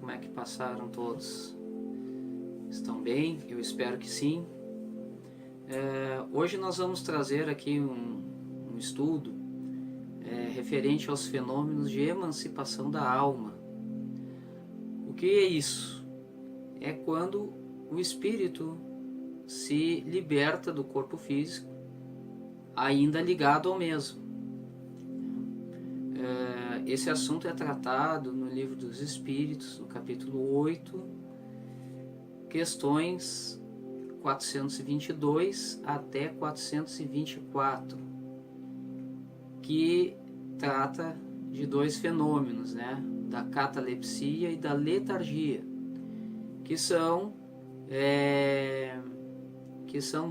como é que passaram todos? Estão bem? Eu espero que sim. Hoje nós vamos trazer aqui um estudo referente aos fenômenos de emancipação da alma. O que é isso? É quando o espírito se liberta do corpo físico, ainda ligado ao mesmo. Esse assunto é tratado no Livro dos Espíritos, no capítulo 8, questões 422 até 424, que trata de dois fenômenos, né? Da catalepsia e da letargia, que são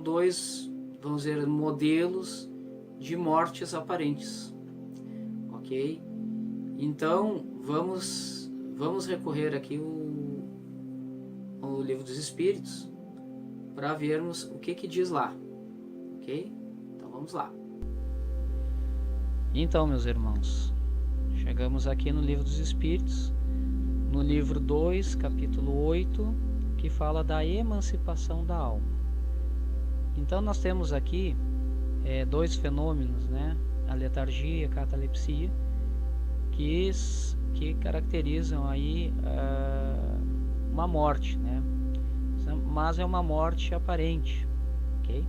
dois, vamos dizer, modelos de mortes aparentes, ok? Então vamos recorrer aqui ao Livro dos Espíritos para vermos o que diz lá, ok? Então vamos lá. Então, meus irmãos, chegamos aqui no Livro dos Espíritos, no livro 2, capítulo 8, que fala da emancipação da alma. Então nós temos aqui dois fenômenos, né? A letargia e a catalepsia, que caracterizam aí uma morte, né? Mas é uma morte aparente, ok?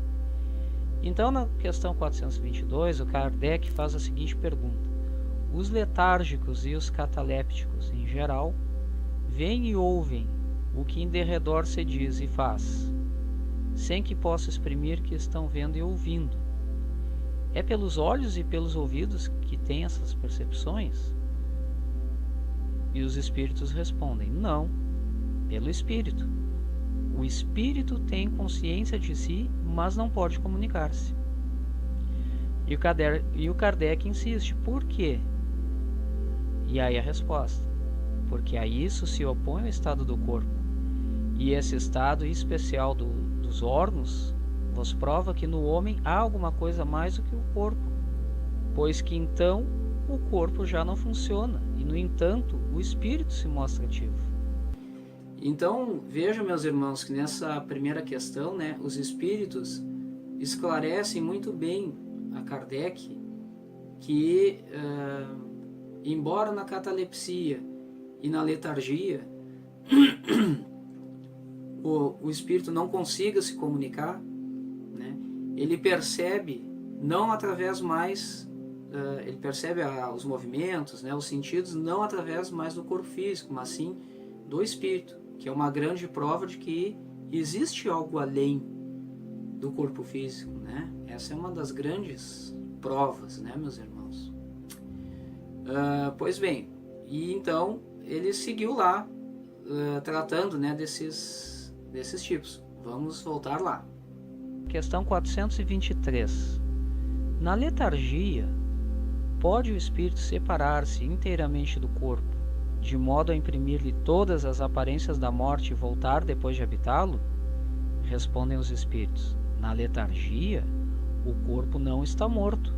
Então, na questão 422, o Kardec faz a seguinte pergunta: os letárgicos e os catalépticos, em geral, veem e ouvem o que em derredor se diz e faz, sem que possa exprimir que estão vendo e ouvindo. É pelos olhos e pelos ouvidos que têm essas percepções? E os espíritos respondem: não, pelo espírito. O espírito tem consciência de si, mas não pode comunicar-se. E o Kardec insiste: por quê? E aí a resposta: porque a isso se opõe o estado do corpo, e esse estado especial dos órgãos vos prova que no homem há alguma coisa mais do que o corpo, pois que então o corpo já não funciona, e no entanto o espírito se mostra ativo. Então vejam, meus irmãos, que nessa primeira questão, né, os espíritos esclarecem muito bem a Kardec que, embora na catalepsia e na letargia o espírito não consiga se comunicar, né, ele percebe não através mais, ele percebe os movimentos, né, os sentidos, não através mais do corpo físico, mas sim do espírito, que é uma grande prova de que existe algo além do corpo físico, né? Essa é uma das grandes provas, né, meus irmãos? Pois bem, e então ele seguiu lá tratando, né, desses tipos. Vamos voltar lá. Questão 423. Na letargia, pode o espírito separar-se inteiramente do corpo, de modo a imprimir-lhe todas as aparências da morte e voltar depois de habitá-lo? Respondem os espíritos: na letargia, o corpo não está morto,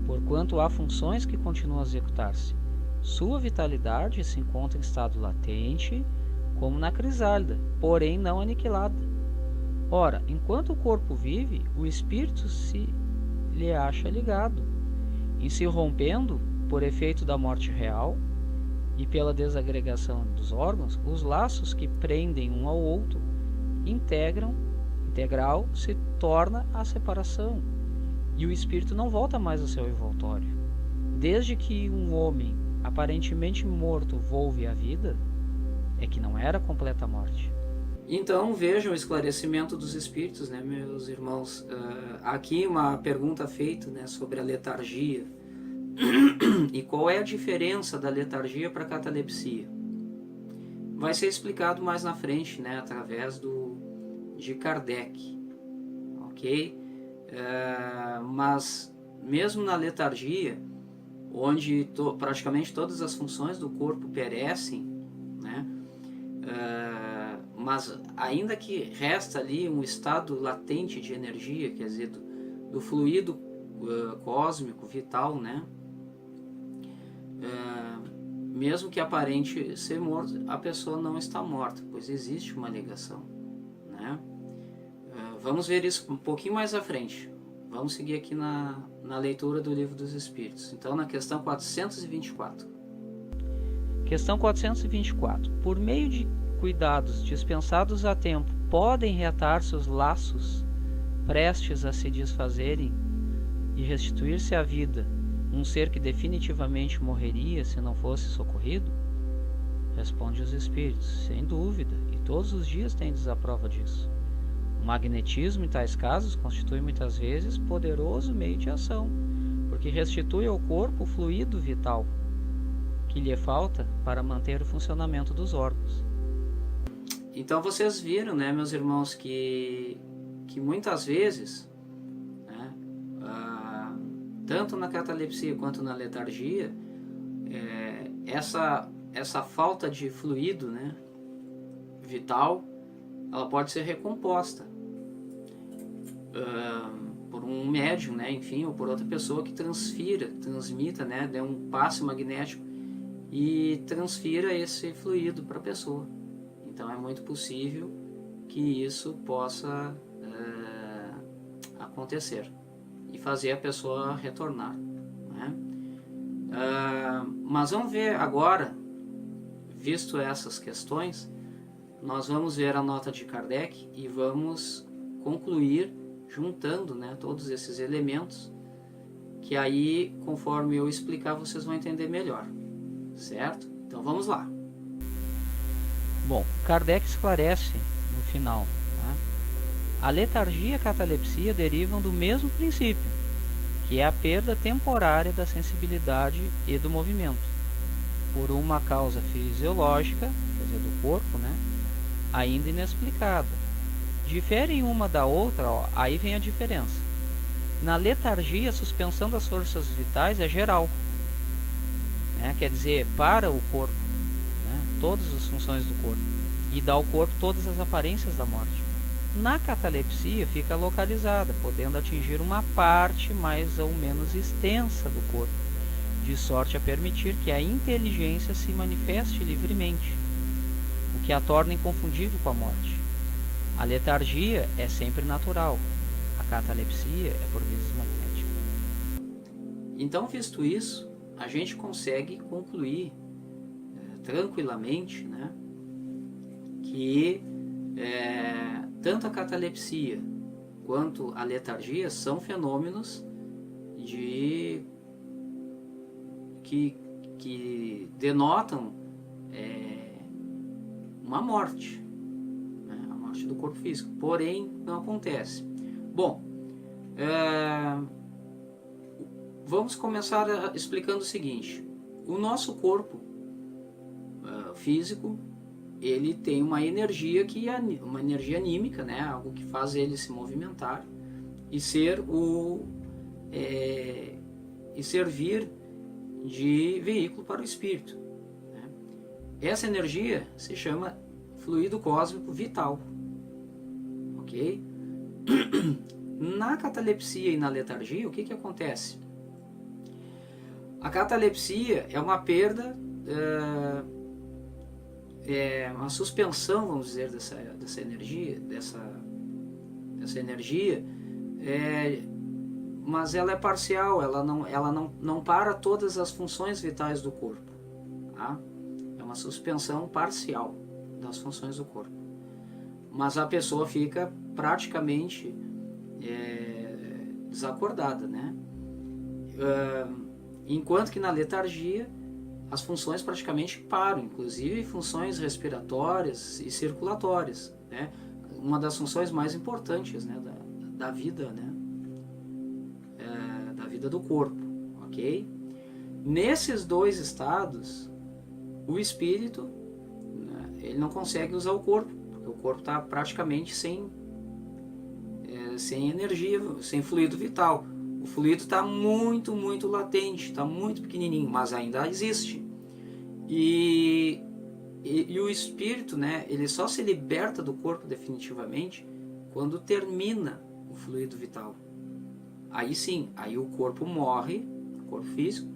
porquanto há funções que continuam a executar-se. Sua vitalidade se encontra em estado latente, como na crisálida, porém não aniquilada. Ora, enquanto o corpo vive, o espírito se lhe acha ligado, em se rompendo, por efeito da morte real, e pela desagregação dos órgãos, os laços que prendem um ao outro integral se torna a separação, e o espírito não volta mais ao seu envoltório. Desde que um homem aparentemente morto volve à vida, é que não era completa a morte. Então vejam o esclarecimento dos espíritos, né, meus irmãos? Aqui uma pergunta feita, né, sobre a letargia. E qual é a diferença da letargia para a catalepsia? Vai ser explicado mais na frente, né, através de Kardec, ok? Mas mesmo na letargia, onde praticamente todas as funções do corpo perecem, né, mas ainda que resta ali um estado latente de energia, quer dizer, do fluido cósmico, vital, né? mesmo que aparente ser morto, a pessoa não está morta, pois existe uma ligação, né? Vamos ver isso um pouquinho mais à frente. Vamos seguir aqui na leitura do Livro dos Espíritos. Então, na questão 424. Questão 424. Por meio de cuidados dispensados a tempo, podem reatar-se os laços prestes a se desfazerem e restituir-se à vida um ser que definitivamente morreria se não fosse socorrido? Responde os Espíritos, sem dúvida, e todos os dias tendes a prova disso. O magnetismo, em tais casos, constitui muitas vezes poderoso meio de ação, porque restitui ao corpo o fluido vital que lhe falta para manter o funcionamento dos órgãos. Então vocês viram, né, meus irmãos, que muitas vezes, né, tanto na catalepsia quanto na letargia, essa falta de fluido, né, vital, ela pode ser recomposta por um médium, né, enfim, ou por outra pessoa que transmita, né, dê um passe magnético e transfira esse fluido para a pessoa. Então é muito possível que isso possa acontecer e fazer a pessoa retornar, né? Mas vamos ver agora, visto essas questões, nós vamos ver a nota de Kardec e vamos concluir juntando, né, todos esses elementos, que aí, conforme eu explicar, vocês vão entender melhor, certo? Então vamos lá. Bom, Kardec esclarece no final, tá? A letargia e a catalepsia derivam do mesmo princípio, que é a perda temporária da sensibilidade e do movimento, por uma causa fisiológica, quer dizer, do corpo, né, ainda inexplicada. Diferem uma da outra, aí vem a diferença. Na letargia, a suspensão das forças vitais é geral, né, quer dizer, para o corpo, né, todas as funções do corpo, e dá ao corpo todas as aparências da morte. Na catalepsia fica localizada, podendo atingir uma parte mais ou menos extensa do corpo, de sorte a permitir que a inteligência se manifeste livremente, o que a torna inconfundível com a morte. A letargia é sempre natural, a catalepsia é por vezes magnética. Então, visto isso, a gente consegue concluir tranquilamente, né, que tanto a catalepsia quanto a letargia são fenômenos que denotam uma morte, né, a morte do corpo físico, porém não acontece. Bom, vamos começar explicando o seguinte: o nosso corpo físico, ele tem uma energia uma energia anímica, né, algo que faz ele se movimentar e e servir de veículo para o espírito, né? Essa energia se chama fluido cósmico vital, ok? Na catalepsia e na letargia, o que acontece? A catalepsia é uma perda, uma suspensão, vamos dizer, dessa energia, mas ela é parcial, ela não para todas as funções vitais do corpo, tá? É uma suspensão parcial das funções do corpo, mas a pessoa fica praticamente desacordada, né? Enquanto que na letargia as funções praticamente param, inclusive funções respiratórias e circulatórias, né? Uma das funções mais importantes, né, da vida, né? Da vida do corpo, ok? Nesses dois estados, o espírito, né, ele não consegue usar o corpo, porque o corpo está praticamente sem energia, sem fluido vital. O fluido está muito, muito latente, está muito pequenininho, mas ainda existe. E o espírito, né, ele só se liberta do corpo definitivamente quando termina o fluido vital. Aí sim, aí o corpo morre, o corpo físico,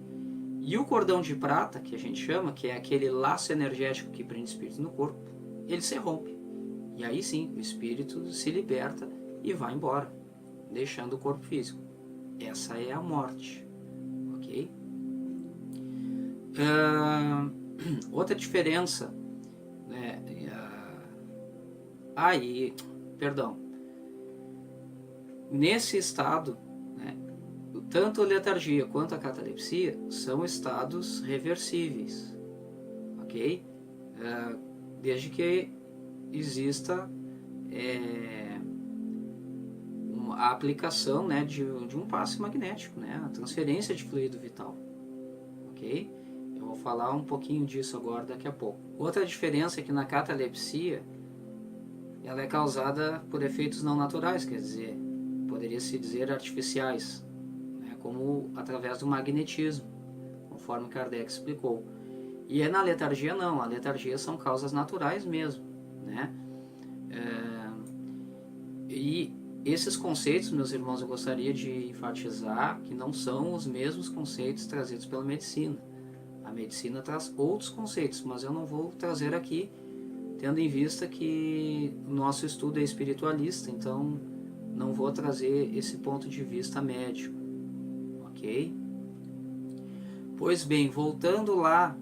E o cordão de prata, que a gente chama, que é aquele laço energético que prende o espírito no corpo, ele se rompe. E aí sim, o espírito se liberta e vai embora, deixando o corpo físico. Essa é a morte, ok? Outra diferença, né? Perdão. Nesse estado, né, tanto a letargia quanto a catalepsia são estados reversíveis, ok? Desde que exista a aplicação, né, de um passe magnético, né, a transferência de fluido vital, ok? Eu vou falar um pouquinho disso agora daqui a pouco. Outra diferença é que na catalepsia ela é causada por efeitos não naturais, quer dizer, poderia-se dizer artificiais, né, como através do magnetismo, conforme Kardec explicou. E na letargia não, a letargia são causas naturais mesmo, né? E esses conceitos, meus irmãos, eu gostaria de enfatizar que não são os mesmos conceitos trazidos pela medicina. A medicina traz outros conceitos, mas eu não vou trazer aqui, tendo em vista que o nosso estudo é espiritualista, então não vou trazer esse ponto de vista médico, ok? Pois bem, voltando lá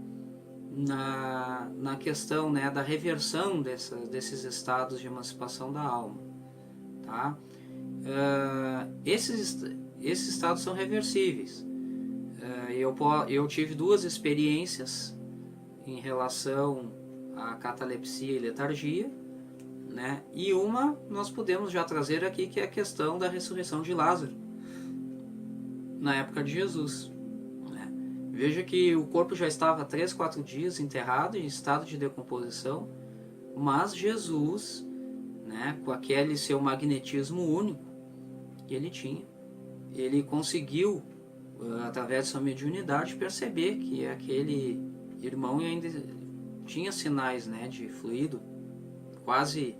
na questão, né, da reversão desses estados de emancipação da alma, tá? Esses estados são reversíveis. Eu tive duas experiências em relação à catalepsia e letargia, né? E uma nós podemos já trazer aqui, que é a questão da ressurreição de Lázaro na época de Jesus, né? Veja que o corpo já estava 3, 4 dias enterrado em estado de decomposição, mas Jesus, né, com aquele seu magnetismo único que ele tinha, ele conseguiu, através de sua mediunidade, perceber que aquele irmão ainda tinha sinais, né, de fluido quase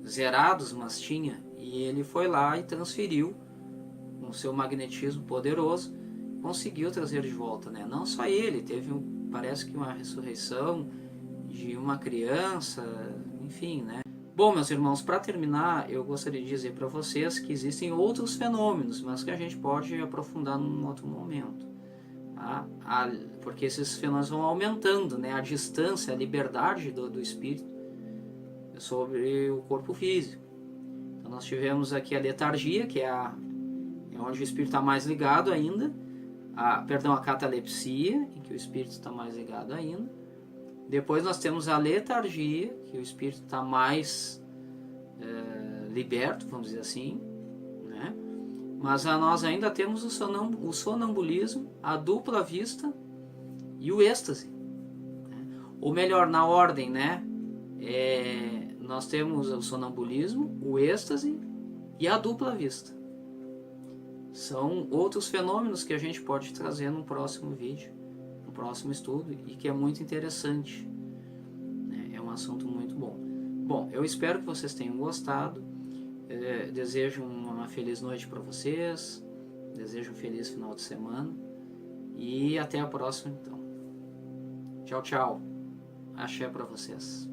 zerados, mas tinha, e ele foi lá e transferiu com seu magnetismo poderoso, conseguiu trazer de volta, né? Não só ele, teve parece que uma ressurreição de uma criança, enfim, né? Bom, meus irmãos, para terminar, eu gostaria de dizer para vocês que existem outros fenômenos, mas que a gente pode aprofundar num outro momento, tá? Porque esses fenômenos vão aumentando, né, a distância, a liberdade do espírito sobre o corpo físico. Então nós tivemos aqui a letargia, que é onde o espírito está mais ligado ainda, a catalepsia, em que o espírito está mais ligado ainda. Depois nós temos a letargia, que o espírito está mais liberto, vamos dizer assim, né? Mas nós ainda temos o sonambulismo, a dupla vista e o êxtase, né? Ou melhor, na ordem, né? Nós temos o sonambulismo, o êxtase e a dupla vista. São outros fenômenos que a gente pode trazer no próximo vídeo, no próximo estudo, e que é muito interessante, né? É um assunto muito bom. Bom, eu espero que vocês tenham gostado. Desejo uma feliz noite para vocês, desejo um feliz final de semana e até a próxima então. Tchau, tchau. Axé para vocês.